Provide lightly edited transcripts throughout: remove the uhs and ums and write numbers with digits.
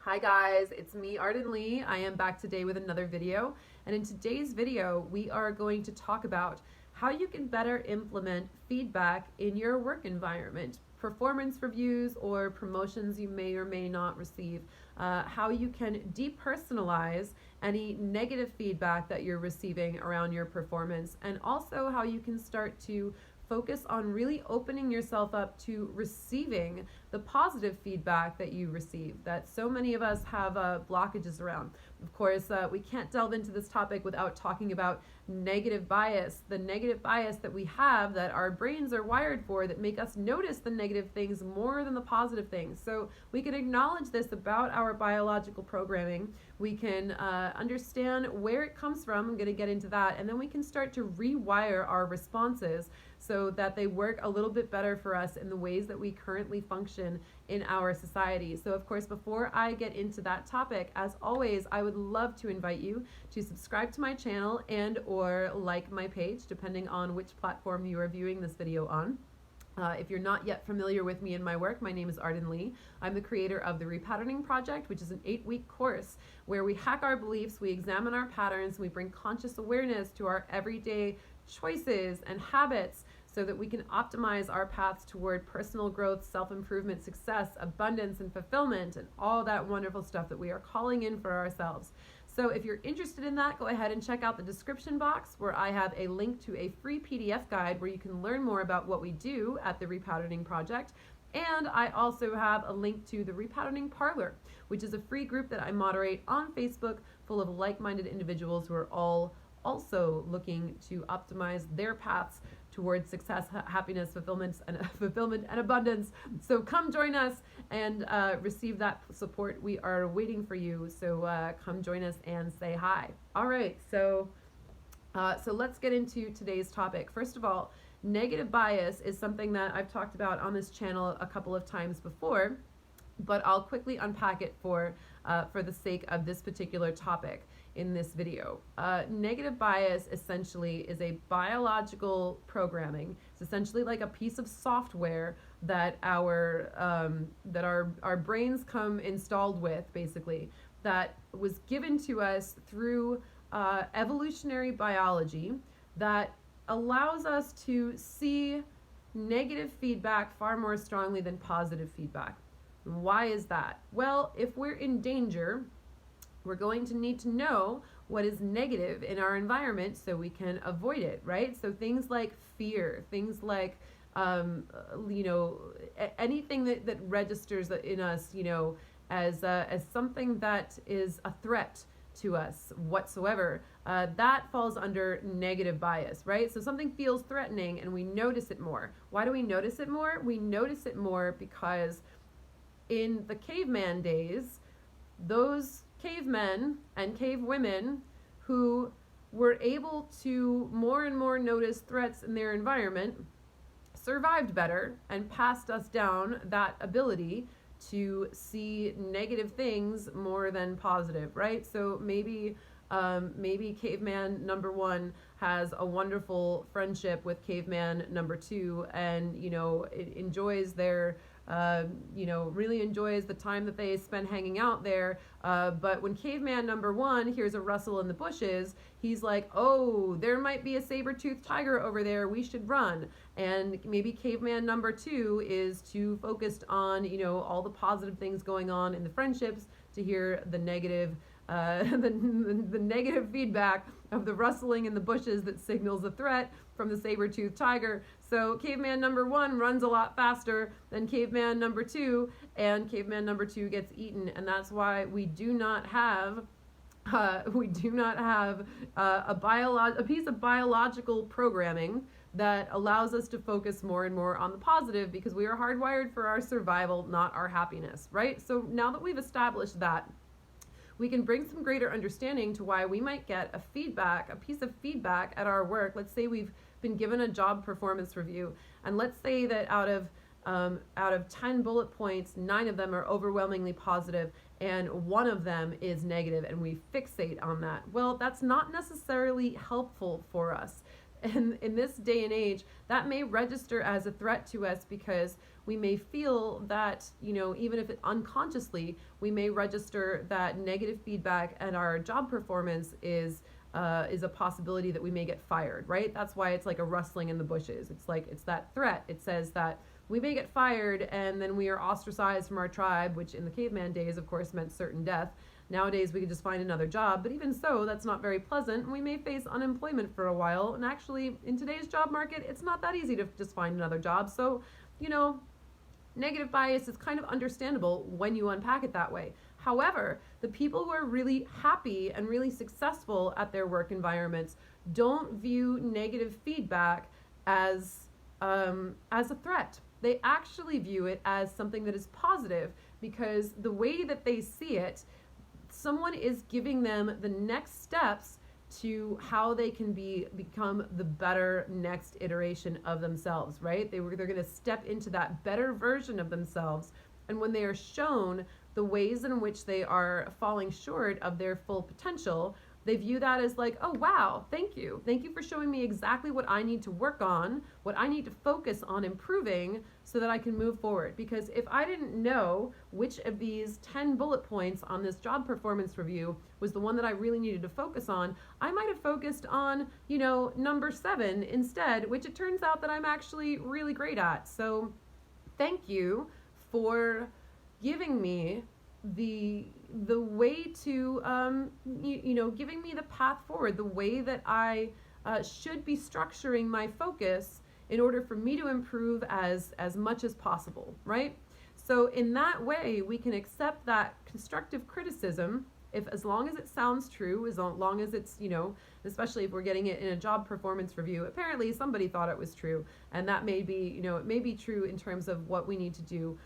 Hi guys, it's me, Arden Lee. I am back today with another video. And in today's video, we are going to talk about how you can better implement feedback in your work environment, performance reviews or promotions you may or may not receive, how you can depersonalize any negative feedback that you're receiving around your performance, and also how you can start to focus on really opening yourself up to receiving the positive feedback that you receive, that so many of us have blockages around. Of course, we can't delve into this topic without talking about negative bias, the negative bias that we have, that our brains are wired for, that make us notice the negative things more than the positive things. So we can acknowledge this about our biological programming. We can understand where it comes from. I'm going to get into that. And then we can start to rewire our responses so that they work a little bit better for us in the ways that we currently function in our society. So of course, before I get into that topic, as always, I would love to invite you to subscribe to my channel and or like my page, depending on which platform you are viewing this video on. If you're not yet familiar with me and my work, my name is Arden Lee. I'm the creator of the Repatterning Project, which is an 8-week course where we hack our beliefs, we examine our patterns, and we bring conscious awareness to our everyday choices and habits so that we can optimize our paths toward personal growth, self-improvement, success, abundance, and fulfillment, and all that wonderful stuff that we are calling in for ourselves. So if you're interested in that, go ahead and check out the description box where I have a link to a free PDF guide where you can learn more about what we do at the Repatterning Project. And I also have a link to the Repatterning Parlor, which is a free group that I moderate on Facebook full of like-minded individuals who are all also looking to optimize their paths towards success, happiness, fulfillment, and abundance. So come join us and receive that support. We are waiting for you. So come join us and say hi. All right. So let's get into today's topic. First of all, negative bias is something that I've talked about on this channel a couple of times before, but I'll quickly unpack it for the sake of this particular topic in this video. Negative bias essentially is a biological programming. It's essentially like a piece of software that our brains come installed with, basically, that was given to us through evolutionary biology that allows us to see negative feedback far more strongly than positive feedback. Why is that? Well, if we're in danger, we're going to need to know what is negative in our environment so we can avoid it, right? So things like fear, things like, anything that registers in us, as something that is a threat to us whatsoever, that falls under negative bias, right? So something feels threatening and we notice it more. Why do we notice it more? We notice it more because in the caveman days, those cavemen and cave women who were able to more and more notice threats in their environment survived better and passed us down that ability to see negative things more than positive, right? So maybe caveman number 1 has a wonderful friendship with caveman number 2 and it enjoys their really enjoys the time that they spend hanging out there. But when caveman number 1 hears a rustle in the bushes, he's like, oh, there might be a saber-toothed tiger over there. We should run. And maybe caveman number 2 is too focused on, all the positive things going on in the friendships to hear the negative the negative feedback of the rustling in the bushes that signals a threat from the saber-toothed tiger. So caveman number 1 runs a lot faster than caveman number 2, and caveman number 2 gets eaten. And that's why we do not have a piece of biological programming that allows us to focus more and more on the positive, because we are hardwired for our survival, not our happiness, right? So now that we've established that, we can bring some greater understanding to why we might get a piece of feedback at our work. Let's say we've been given a job performance review, and let's say that out of 10 bullet points, 9 of them are overwhelmingly positive and 1 of them is negative, and we fixate on that. Well, that's not necessarily helpful for us. And in this day and age, that may register as a threat to us because we may feel that, even if it unconsciously, we may register that negative feedback and our job performance is a possibility that we may get fired, right? That's why it's like a rustling in the bushes. It's that threat. It says that we may get fired and then we are ostracized from our tribe, which in the caveman days, of course, meant certain death. Nowadays, we could just find another job, but even so, that's not very pleasant. We may face unemployment for a while, and actually, in today's job market, it's not that easy to just find another job. So, negative bias is kind of understandable when you unpack it that way. However, the people who are really happy and really successful at their work environments don't view negative feedback as a threat. They actually view it as something that is positive, because the way that they see it, someone is giving them the next steps to how they can become the better next iteration of themselves, right? They're going to step into that better version of themselves. And when they are shown the ways in which they are falling short of their full potential, they view that as like, oh, wow, thank you. Thank you for showing me exactly what I need to work on, what I need to focus on improving so that I can move forward. Because if I didn't know which of these 10 bullet points on this job performance review was the one that I really needed to focus on, I might have focused on, number 7 instead, which it turns out that I'm actually really great at. So thank you for giving me the way to giving me the path forward, the way that I should be structuring my focus in order for me to improve as much as possible, right? So in that way, we can accept that constructive criticism as long as it sounds true, as long as it's, especially if we're getting it in a job performance review, apparently somebody thought it was true. And that may be, it may be true in terms of what we need to do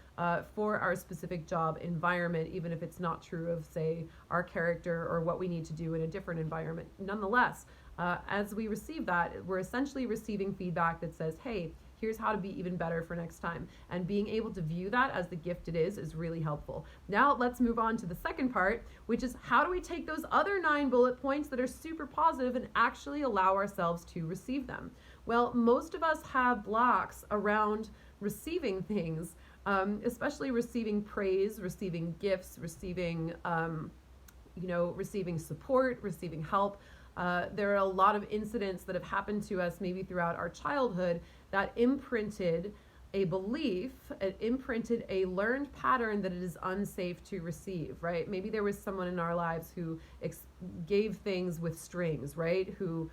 for our specific job environment, even if it's not true of, say, our character or what we need to do in a different environment. Nonetheless, as we receive that, we're essentially receiving feedback that says, hey, here's how to be even better for next time. And being able to view that as the gift it is really helpful. Now let's move on to the second part, which is how do we take those other 9 bullet points that are super positive and actually allow ourselves to receive them? Well, most of us have blocks around receiving things, especially receiving praise, receiving gifts, receiving support, receiving help. There are a lot of incidents that have happened to us maybe throughout our childhood that imprinted a belief, it imprinted a learned pattern that it is unsafe to receive, right? Maybe there was someone in our lives who gave things with strings, right? Who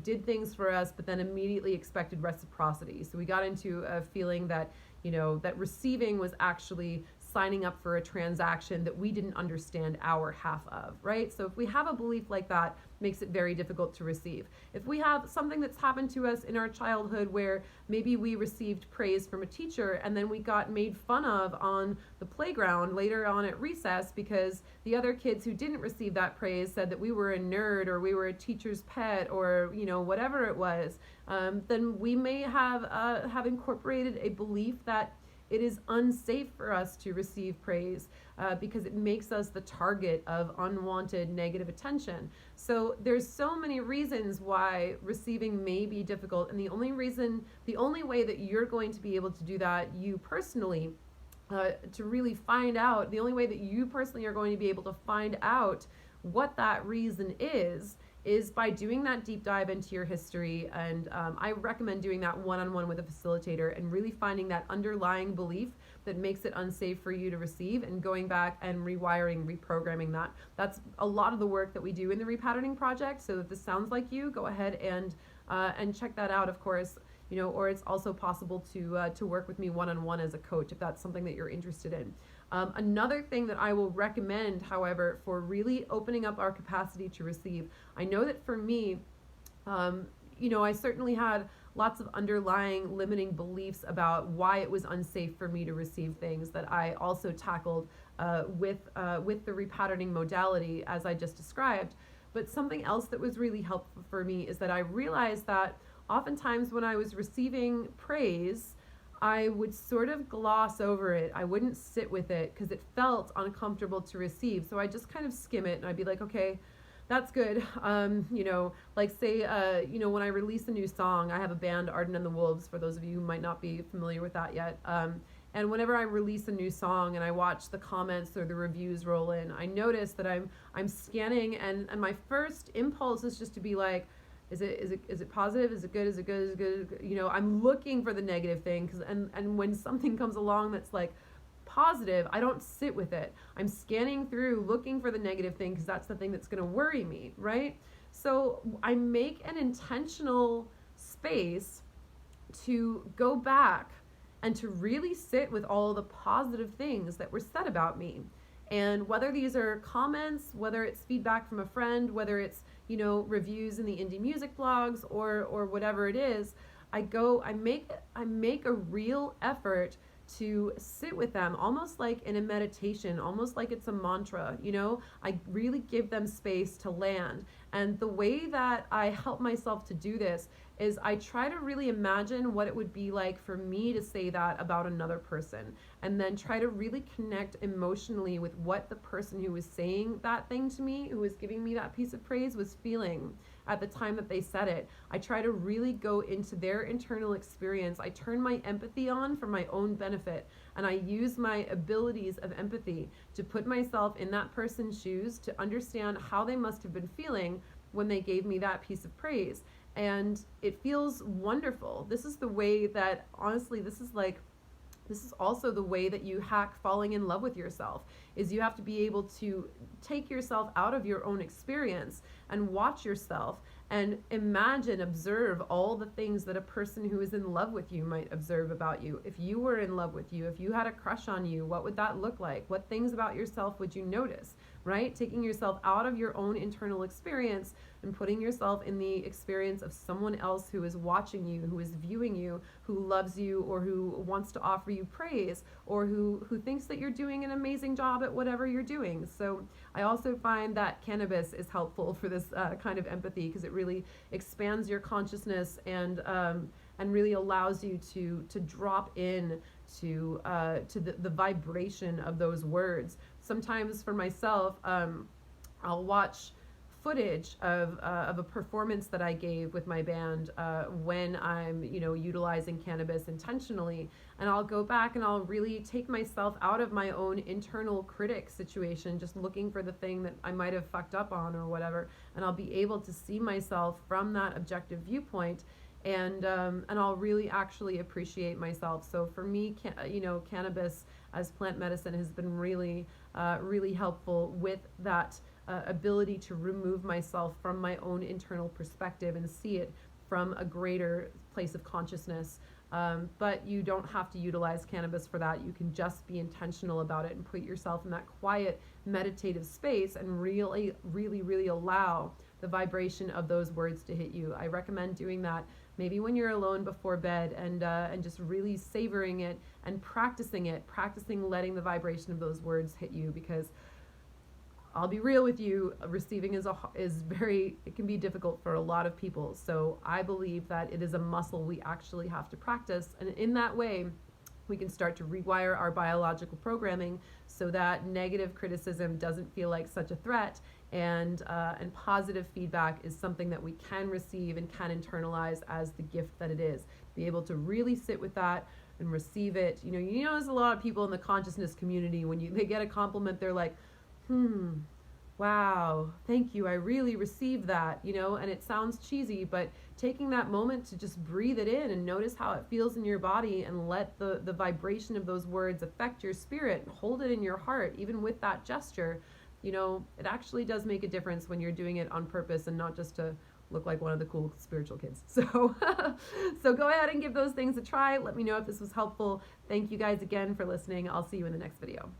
did things for us, but then immediately expected reciprocity. So we got into a feeling that, that receiving was actually signing up for a transaction that we didn't understand our half of, right? So if we have a belief like that, it makes it very difficult to receive. If we have something that's happened to us in our childhood where maybe we received praise from a teacher and then we got made fun of on the playground later on at recess because the other kids who didn't receive that praise said that we were a nerd or we were a teacher's pet or, whatever it was, then we may have incorporated a belief that it is unsafe for us to receive praise because it makes us the target of unwanted negative attention. So there's so many reasons why receiving may be difficult, and the only way that you're going to be able to do that, you personally, to really find out, the only way that you personally are going to be able to find out what that reason is by doing that deep dive into your history. And I recommend doing that one-on-one with a facilitator and really finding that underlying belief that makes it unsafe for you to receive and going back and reprogramming that. That's a lot of the work that we do in the repatterning project. So if this sounds like you, go ahead and check that out, of course. Or it's also possible to work with me one-on-one as a coach if that's something that you're interested in. Another thing that I will recommend, however, for really opening up our capacity to receive, I know that for me, I certainly had lots of underlying limiting beliefs about why it was unsafe for me to receive things that I also tackled with the repatterning modality as I just described. But something else that was really helpful for me is that I realized that oftentimes when I was receiving praise, I would sort of gloss over it. I wouldn't sit with it because it felt uncomfortable to receive. So I just kind of skim it and I'd be like, okay, that's good. Like say, when I release a new song, I have a band, Arden and the Wolves, for those of you who might not be familiar with that yet. And whenever I release a new song and I watch the comments or the reviews roll in, I notice that I'm scanning, and my first impulse is just to be like, is it positive? Is it good? Is it good? Is it good? I'm looking for the negative thing, and when something comes along that's like positive, I don't sit with it. I'm scanning through looking for the negative thing, because that's the thing that's going to worry me, right? So I make an intentional space to go back and to really sit with all the positive things that were said about me. And whether these are comments, whether it's feedback from a friend, whether it's, reviews in the indie music blogs, or whatever it is, I make a real effort to sit with them, almost like in a meditation, almost like it's a mantra. I really give them space to land. And the way that I help myself to do this is I try to really imagine what it would be like for me to say that about another person, and then try to really connect emotionally with what the person who was saying that thing to me, who was giving me that piece of praise, was feeling at the time that they said it. I try to really go into their internal experience. I turn my empathy on for my own benefit, and I use my abilities of empathy to put myself in that person's shoes, to understand how they must have been feeling when they gave me that piece of praise. And it feels wonderful. This is the way that, honestly, this is also the way that you hack falling in love with yourself, is you have to be able to take yourself out of your own experience and watch yourself and observe all the things that a person who is in love with you might observe about you. If you were in love with you, if you had a crush on you, what would that look like? What things about yourself would you notice, right? Taking yourself out of your own internal experience and putting yourself in the experience of someone else who is watching you, who is viewing you, who loves you, or who wants to offer you praise, or who thinks that you're doing an amazing job at whatever you're doing. So I also find that cannabis is helpful for this kind of empathy, because it really expands your consciousness and really allows you to drop in to the vibration of those words. Sometimes for myself, I'll watch footage of a performance that I gave with my band when I'm utilizing cannabis intentionally, and I'll go back and I'll really take myself out of my own internal critic situation, just looking for the thing that I might have fucked up on or whatever, and I'll be able to see myself from that objective viewpoint, and I'll really actually appreciate myself. So for me, cannabis as plant medicine has been really helpful with that ability to remove myself from my own internal perspective and see it from a greater place of consciousness. But you don't have to utilize cannabis for that. You can just be intentional about it and put yourself in that quiet meditative space and really allow the vibration of those words to hit you. I recommend doing that maybe when you're alone before bed, and just really savoring it and practicing letting the vibration of those words hit you, because I'll be real with you, receiving it can be difficult for a lot of people. So I believe that it is a muscle we actually have to practice, and in that way we can start to rewire our biological programming so that negative criticism doesn't feel like such a threat, and positive feedback is something that we can receive and can internalize as the gift that it is. Be able to really sit with that and receive it. There's a lot of people in the consciousness community, when they get a compliment, they're like, wow, thank you, I really received that, and it sounds cheesy, but taking that moment to just breathe it in and notice how it feels in your body, and let the vibration of those words affect your spirit, and hold it in your heart, even with that gesture, it actually does make a difference when you're doing it on purpose and not just to look like one of the cool spiritual kids. So go ahead and give those things a try. Let me know if this was helpful. Thank you guys again for listening. I'll see you in the next video.